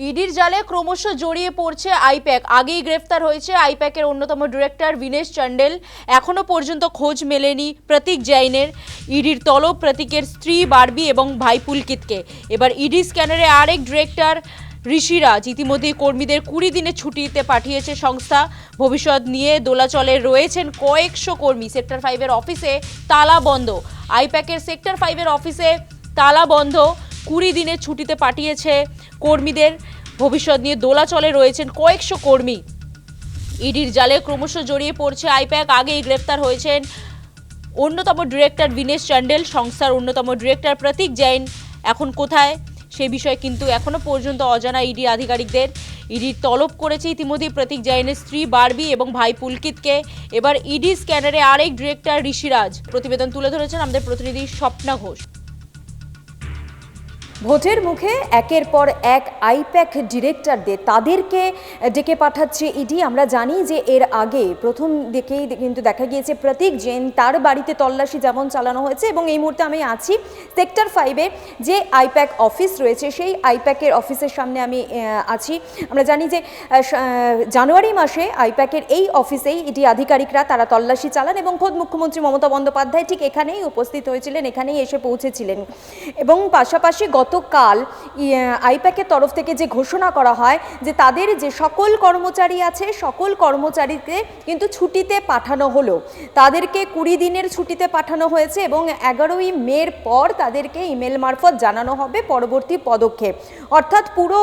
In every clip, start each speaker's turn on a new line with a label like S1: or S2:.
S1: ইডির জালে ক্রমশ জড়িয়ে পড়ছে আইপ্যাক। আগেই গ্রেফতার হয়েছে আইপ্যাকের অন্যতম ডিরেক্টর বিনেশ চান্ডেল। এখনো পর্যন্ত খোঁজ মেলেনি প্রতীক জৈনের। ইডির তলব প্রতীকের স্ত্রী বারবি এবং ভাই পুলকিতকে। এবার ইডি স্ক্যানারে আরেক ডিরেক্টর ঋষিরাজ। ইতিমধ্যেই কর্মীদের 20 দিনের ছুটিতে পাঠিয়েছে সংস্থা। ভবিষ্যৎ নিয়ে দোলাচলে রয়েছেন কয়েকশো কর্মী। সেক্টর 5-এর অফিসে তালা বন্ধ। আইপ্যাকের সেক্টর 5-এর অফিসে তালা বন্ধ। 20 দিনের ছুটিতে পাঠিয়েছে কর্মীদের। ভবিষ্যৎ নিয়ে দোলাচলে রয়েছেন কয়েকশো কর্মী। ইডির জালে ক্রমশ জড়িয়ে পড়ছে আইপ্যাক। আগেই গ্রেফতার হয়েছেন অন্যতম ডিরেক্টর বিনেশ চান্ডেল। সংস্থার অন্যতম ডিরেক্টর প্রতীক জৈন এখন কোথায় সে বিষয়ে কিন্তু এখনো পর্যন্ত অজানা ইডি আধিকারিকদের। ইডি তলব করেছে ইতিমধ্যেই প্রতীক জৈনের স্ত্রী বারবি এবং ভাই পুলকিতকে। এবার ইডি স্ক্যানারে আরেক ডিরেক্টর ঋষিরাজ। প্রতিবেদন তুলে ধরেছেন আমাদের প্রতিনিধি স্বপ্না ঘোষ।
S2: ভোটের মুখে একের পর এক আইপ্যাক ডিরেক্টরদের তাদেরকে ডেকে পাঠাচ্ছে ইডি। আমরা জানি যে এর আগে প্রথম দিকেই কিন্তু দেখা গিয়েছে প্রতীক জৈন, তার বাড়িতে তল্লাশি যেমন চালানো হয়েছে এবং এই মুহূর্তে আমি আছি সেক্টর 5-এ যে আইপ্যাক অফিস রয়েছে সেই আইপ্যাকের অফিসের সামনে আমি আছি। আমরা জানি যে জানুয়ারি মাসে আইপ্যাকের এই অফিসেই ইডি আধিকারিকরা তারা তল্লাশি চালান এবং খোদ মুখ্যমন্ত্রী মমতা বন্দ্যোপাধ্যায় ঠিক এখানেই উপস্থিত হয়েছিলেন, এখানেই এসে পৌঁছেছিলেন। এবং পাশাপাশি গতকাল আইপ্যাকের তরফ থেকে যে ঘোষণা করা হয় যে তাদের যে সকল কর্মচারী আছে সকল কর্মচারীকে কিন্তু ছুটিতে পাঠানো হলো। তাদেরকে 20 দিনের ছুটিতে পাঠানো হয়েছে এবং 11ই মের পর তাদেরকে ইমেল মারফত জানানো হবে পরবর্তী পদক্ষেপ। অর্থাৎ পুরো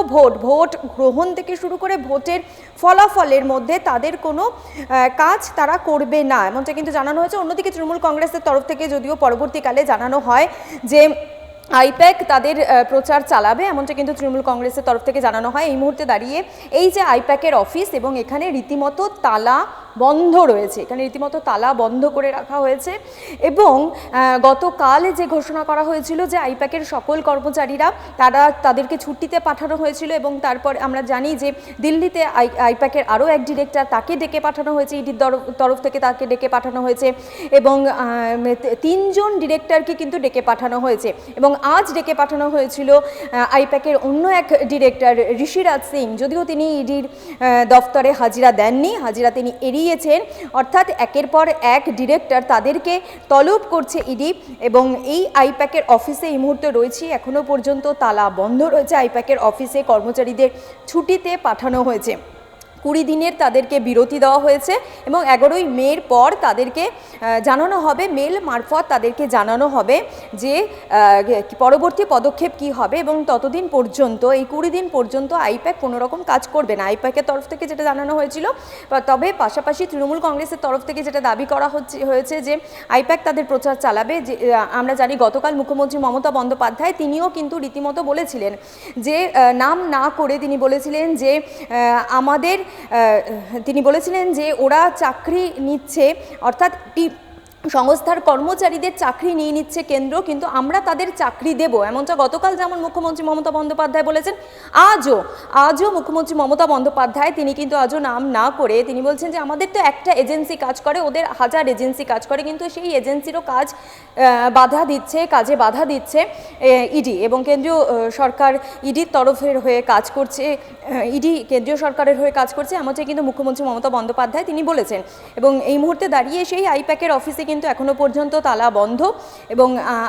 S2: ভোট গ্রহণ থেকে শুরু করে ভোটের ফলাফলের মধ্যে তাদের কোনো কাজ তারা করবে না, এমনটা কিন্তু জানানো হয়েছে। অন্যদিকে তৃণমূল কংগ্রেসের তরফ থেকে যদিও পরবর্তীকালে জানানো হয় যে আইপ্যাক তাদের প্রচার চালাবে, এমনটা কিন্তু তৃণমূল কংগ্রেসের তরফ থেকে জানানো হয়। এই মুহূর্তে দাঁড়িয়ে এই যে আইপ্যাকের অফিস এবং এখানে রীতিমতো তালা বন্ধ রয়েছে, এখানে রীতিমতো তালা বন্ধ করে রাখা হয়েছে। এবং গতকাল যে ঘোষণা করা হয়েছিল যে আইপ্যাকের সকল কর্মচারীরা তাদেরকে ছুটিতে পাঠানো হয়েছিল এবং তারপর আমরা জানি যে দিল্লিতে আইপ্যাকের আরও এক ডিরেক্টর তাকে ডেকে পাঠানো হয়েছে, ইডির তরফ থেকে তাকে ডেকে পাঠানো হয়েছে এবং 3 জন ডিরেক্টরকে কিন্তু ডেকে পাঠানো হয়েছে। এবং আজ ডেকে পাঠানো হয়েছিল আইপ্যাকের অন্য এক ডিরেক্টর ঋষিরাজ সিং। যদিও তিনি ইডির দফতরে হাজিরা দেননি, হাজিরা তিনি এড়িয়েছেন। অর্থাৎ একের পর এক ডিরেক্টর তাদেরকে তলব করছে ইডি। এবং এই আইপ্যাকের অফিসে এই মুহূর্তে রয়েছে, এখনও পর্যন্ত তালা বন্ধ রয়েছে আইপ্যাকের অফিসে। কর্মচারীদের ছুটিতে পাঠানো হয়েছে, 20 দিনের তাদেরকে বিরতি দেওয়া হয়েছে এবং 11ই মের পর তাদেরকে জানানো হবে, মেল মারফত তাদেরকে জানানো হবে যে পরবর্তী পদক্ষেপ কি হবে। এবং ততদিন পর্যন্ত এই 20 দিন পর্যন্ত আইপ্যাক কোনো রকম কাজ করবে না, আইপ্যাকের তরফ থেকে যেটা জানানো হয়েছিল। তবে পাশাপাশি তৃণমূল কংগ্রেসের তরফ থেকে যেটা দাবি করা হয়েছে যে আইপ্যাক তাদের প্রচার চালাবে। যে আমরা জানি গতকাল মুখ্যমন্ত্রী মমতা বন্দ্যোপাধ্যায় তিনিও কিন্তু রীতিমতো বলেছিলেন যে নাম না করে তিনি বলেছিলেন যে তিনি বলেছিলেন যে ওরা চাকরি নিচ্ছে, অর্থাৎ সংস্থার কর্মচারীদের চাকরি নিয়ে নিচ্ছে কেন্দ্র, কিন্তু আমরা তাদের চাকরি দেব। এমনটা গতকাল যেমন মুখ্যমন্ত্রী মমতা বন্দ্যোপাধ্যায় বলেছেন, আজও মুখ্যমন্ত্রী মমতা বন্দ্যোপাধ্যায় তিনি কিন্তু আজও নাম না করে তিনি বলছেন যে আমাদের তো একটা এজেন্সি কাজ করে, ওদের 1000 এজেন্সি কাজ করে, কিন্তু সেই এজেন্সিরও কাজে বাধা দিচ্ছে ইডি। এবং কেন্দ্রীয় সরকার ইডির তরফের হয়ে কাজ করছে, ইডি কেন্দ্রীয় সরকারের হয়ে কাজ করছে, এমনটাই কিন্তু মুখ্যমন্ত্রী মমতা বন্দ্যোপাধ্যায় তিনি বলেছেন। এবং এই মুহূর্তে দাঁড়িয়ে সেই আইপ্যাকের অফিসে কিন্তু এখনো পর্যন্ত তালা বন্ধ এবং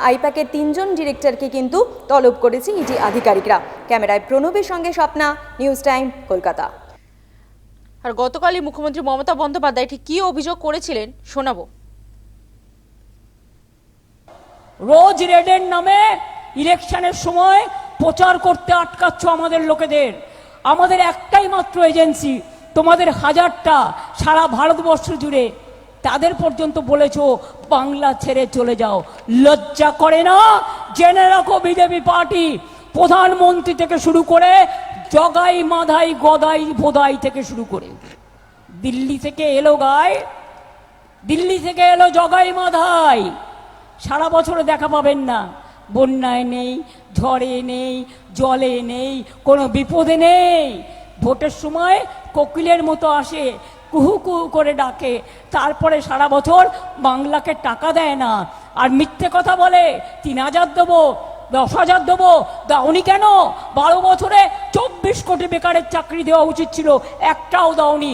S2: আইপ্যাকের 3 জন ডিরেক্টরকে কিন্তু তলব করেছে ইডি আধিকারিকরা। ক্যামেরায় প্রণবের সঙ্গে স্বপ্না, নিউজ টাইম, কলকাতা।
S1: আর গতকালই মুখ্যমন্ত্রী মমতা বন্দ্যোপাধ্যায় ঠিক কী অভিযোগ করেছিলেন শোনাবো।
S3: রোজ রেডের নামে ইলেকশনের সময় প্রচার করতে আটকাচ্ছ আমাদের লোকেদের। আমাদের একটাই মাত্র এজেন্সি, তোমাদের 1000টা সারা ভারতবর্ষ জুড়ে, তাদের পর্যন্ত বলেছো বাংলা ছেড়ে চলে যাও। লজ্জা করে না? জেনে রাখো বিজেপি পার্টি প্রধানমন্ত্রী থেকে শুরু করে জগাই মাধাই গদাই ভোদাই থেকে শুরু করে দিল্লি থেকে এলো জগাই মাধাই। সারা বছরে দেখা পাবেন না, বন্যায় নেই, ঝড়ে নেই, জলে নেই, কোনো বিপদে নেই। ভোটের সময় কোকিলের মতো আসে, কুহু কুহু করে ডাকে, তারপরে সারা বছর বাংলাকে টাকা দেয় না। আর মিথ্যে কথা বলে 3000 দেবো, 10,000 দেবো, দাওনি কেন? 12 বছরে 24 কোটি বেকারের চাকরি দেওয়া উচিত ছিল, একটাও দাওনি।